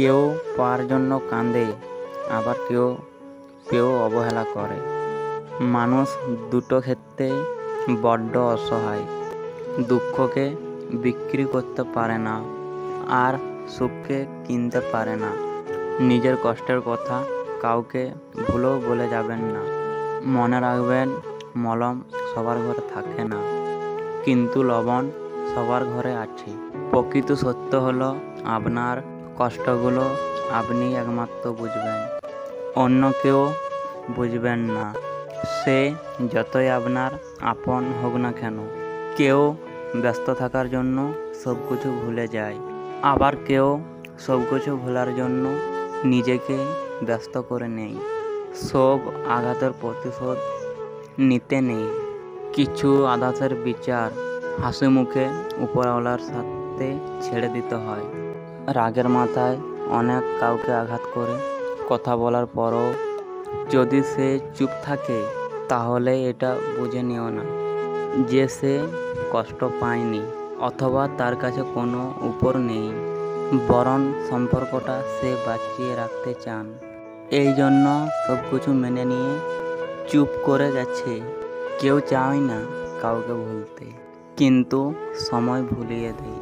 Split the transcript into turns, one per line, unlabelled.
কেউ পাওয়ার জন্য কাঁদে, আবার কেউ পেয়েও অবহেলা করে। মানুষ দুটো ক্ষেত্রেই বড্ড অসহায়। দুঃখকে বিক্রি করতে পারে না, আর সুখকে কিনতে পারে না। নিজের কষ্টের কথা কাউকে ভুলেও বলে যাবেন না। মনে রাখবেন, মলম সবার ঘরে থাকে না, কিন্তু লবণ সবার ঘরে আছে। প্রকৃত সত্য হলো, আপনার কষ্টগুলো আপনি একমাত্র বুঝবেন, অন্য কেউ বুঝবেন না। সে যতই আপনার আপন হোক না কেন। কেউ ব্যস্ত থাকার জন্য সব কিছু ভুলে যায়, আবার কেউ সব কিছু ভোলার জন্য নিজেকে ব্যস্ত করে নেয়। সব আঘাতের প্রতিশোধ নিতে নেই, কিছু আঘাতের বিচার হাসি মুখে উপরওয়ালার সাথে ছেড়ে দিতে হয়। রাগের মাথায় অনেক কাউকে আঘাত করে কথা বলার পরও যদি সে চুপ থাকে, তাহলে এটা বুঝে নিও না যে সে কষ্ট পায়নি, অথবা তার কাছে কোনো উপর নেই, বরং সম্পর্কটা সে বাঁচিয়ে রাখতে চান। এই জন্য সব কিছু মেনে নিয়ে চুপ করে গেছে। কেউ চায় না কাউকে ভুলতে, কিন্তু সময় ভুলিয়ে দেয়।